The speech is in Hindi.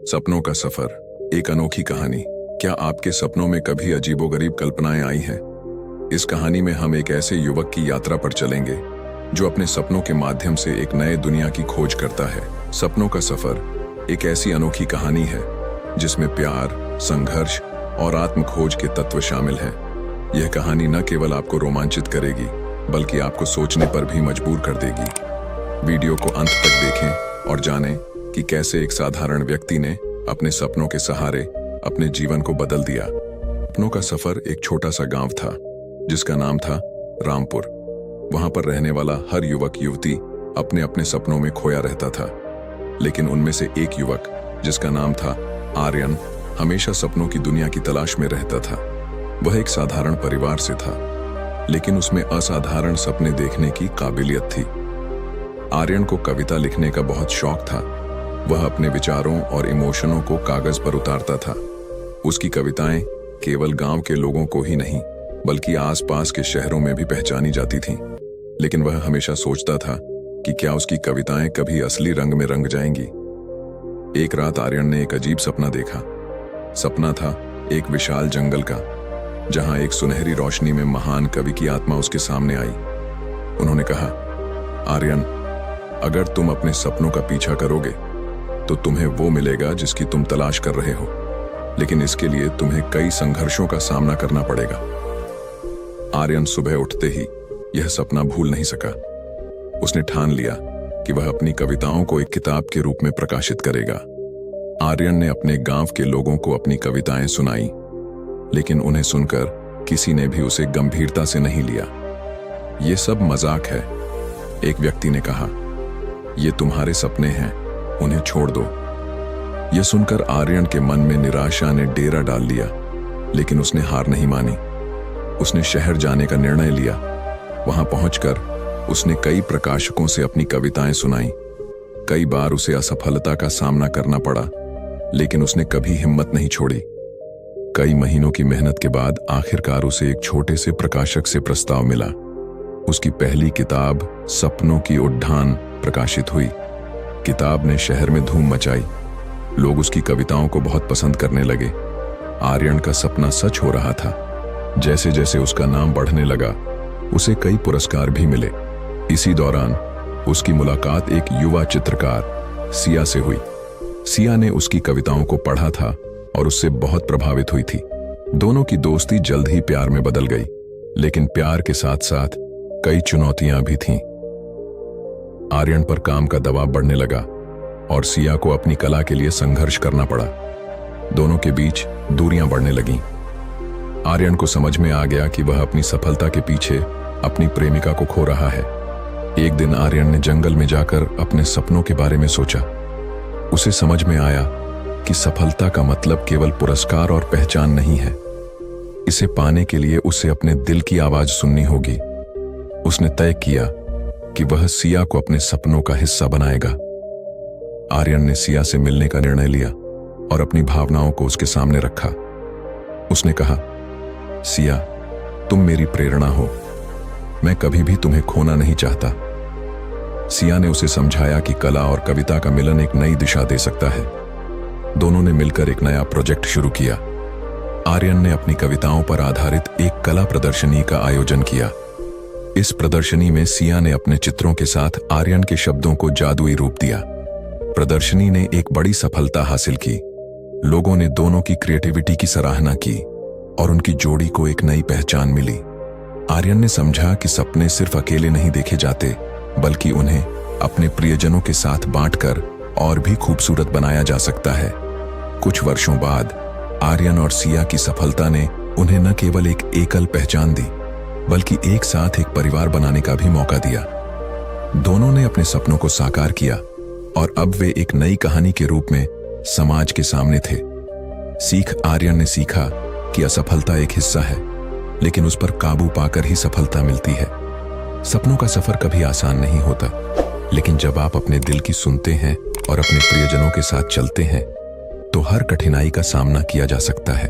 सपनों का सफर, एक अनोखी कहानी। क्या आपके सपनों में कभी अजीबोगरीब कल्पनाएं आई हैं? इस कहानी में हम एक ऐसे युवक की यात्रा पर चलेंगे जो अपने सपनों के माध्यम से एक नए दुनिया की खोज करता है। सपनों का सफर एक ऐसी अनोखी कहानी है जिसमें प्यार, संघर्ष और आत्म खोज के तत्व शामिल हैं। यह कहानी न केवल आपको रोमांचित करेगी बल्कि आपको सोचने पर भी मजबूर कर देगी। वीडियो को अंत तक देखें और जानें कि कैसे एक साधारण व्यक्ति ने अपने सपनों के सहारे अपने जीवन को बदल दिया। सपनों का सफर एक छोटा सा गांव था जिसका नाम था रामपुर। वहां पर रहने वाला हर युवक युवती अपने अपने सपनों में खोया रहता था, लेकिन उनमें से एक युवक जिसका नाम था आर्यन हमेशा सपनों की दुनिया की तलाश में रहता था। वह एक साधारण परिवार से था, लेकिन उसमें असाधारण सपने देखने की काबिलियत थी। आर्यन को कविता लिखने का बहुत शौक था। वह अपने विचारों और इमोशनों को कागज पर उतारता था। उसकी कविताएं केवल गांव के लोगों को ही नहीं बल्कि आसपास के शहरों में भी पहचानी जाती थीं। लेकिन वह हमेशा सोचता था कि क्या उसकी कविताएं कभी असली रंग में रंग जाएंगी। एक रात आर्यन ने एक अजीब सपना देखा। सपना था एक विशाल जंगल का, जहां एक सुनहरी रोशनी में महान कवि की आत्मा उसके सामने आई। उन्होंने कहा, आर्यन, अगर तुम अपने सपनों का पीछा करोगे तो तुम्हें वो मिलेगा जिसकी तुम तलाश कर रहे हो, लेकिन इसके लिए तुम्हें कई संघर्षों का सामना करना पड़ेगा। आर्यन सुबह उठते ही यह सपना भूल नहीं सका। उसने ठान लिया कि वह अपनी कविताओं को एक किताब के रूप में प्रकाशित करेगा। आर्यन ने अपने गांव के लोगों को अपनी कविताएं सुनाई, लेकिन उन्हें सुनकर किसी ने भी उसे गंभीरता से नहीं लिया। यह सब मजाक है, एक व्यक्ति ने कहा। ये तुम्हारे सपने हैं, उन्हें छोड़ दो। यह सुनकर आर्यन के मन में निराशा ने डेरा डाल लिया, लेकिन उसने हार नहीं मानी। उसने शहर जाने का निर्णय लिया। वहां पहुंचकर उसने कई प्रकाशकों से अपनी कविताएं सुनाई। कई बार उसे असफलता का सामना करना पड़ा, लेकिन उसने कभी हिम्मत नहीं छोड़ी। कई महीनों की मेहनत के बाद आखिरकार उसे एक छोटे से प्रकाशक से प्रस्ताव मिला। उसकी पहली किताब सपनों की उड़ान प्रकाशित हुई। किताब ने शहर में धूम मचाई। लोग उसकी कविताओं को बहुत पसंद करने लगे। आर्यन का सपना सच हो रहा था। जैसे जैसे उसका नाम बढ़ने लगा, उसे कई पुरस्कार भी मिले। इसी दौरान उसकी मुलाकात एक युवा चित्रकार सिया से हुई। सिया ने उसकी कविताओं को पढ़ा था और उससे बहुत प्रभावित हुई थी। दोनों की दोस्ती जल्द ही प्यार में बदल गई, लेकिन प्यार के साथ साथ कई चुनौतियां भी थीं। आर्यन पर काम का दबाव बढ़ने लगा और सिया को अपनी कला के लिए संघर्ष करना पड़ा। दोनों के बीच दूरियां बढ़ने लगीं। आर्यन को समझ में आ गया कि वह अपनी सफलता के पीछे अपनी प्रेमिका को खो रहा है। एक दिन आर्यन ने जंगल में जाकर अपने सपनों के बारे में सोचा। उसे समझ में आया कि सफलता का मतलब केवल पुरस्कार और पहचान नहीं है। इसे पाने के लिए उसे अपने दिल की आवाज सुननी होगी। उसने तय किया कि वह सिया को अपने सपनों का हिस्सा बनाएगा। आर्यन ने सिया से मिलने का निर्णय लिया और अपनी भावनाओं को उसके सामने रखा। उसने कहा, सिया, तुम मेरी प्रेरणा हो। मैं कभी भी तुम्हें खोना नहीं चाहता। सिया ने उसे समझाया कि कला और कविता का मिलन एक नई दिशा दे सकता है। दोनों ने मिलकर एक नया प्रोजेक्ट शुरू किया। आर्यन ने अपनी कविताओं पर आधारित एक कला प्रदर्शनी का आयोजन किया। इस प्रदर्शनी में सिया ने अपने चित्रों के साथ आर्यन के शब्दों को जादुई रूप दिया। प्रदर्शनी ने एक बड़ी सफलता हासिल की। लोगों ने दोनों की क्रिएटिविटी की सराहना की और उनकी जोड़ी को एक नई पहचान मिली। आर्यन ने समझा कि सपने सिर्फ अकेले नहीं देखे जाते, बल्कि उन्हें अपने प्रियजनों के साथ बांटकर और भी खूबसूरत बनाया जा सकता है। कुछ वर्षों बाद आर्यन और सिया की सफलता ने उन्हें न केवल एक एकल पहचान दी, बल्कि एक साथ एक परिवार बनाने का भी मौका दिया। दोनों ने अपने सपनों को साकार किया और अब वे एक नई कहानी के रूप में समाज के सामने थे। सीख आर्यन ने सीखा कि असफलता एक हिस्सा है, लेकिन उस पर काबू पाकर ही सफलता मिलती है। सपनों का सफर कभी आसान नहीं होता, लेकिन जब आप अपने दिल की सुनते हैं और अपने प्रियजनों के साथ चलते हैं, तो हर कठिनाई का सामना किया जा सकता है।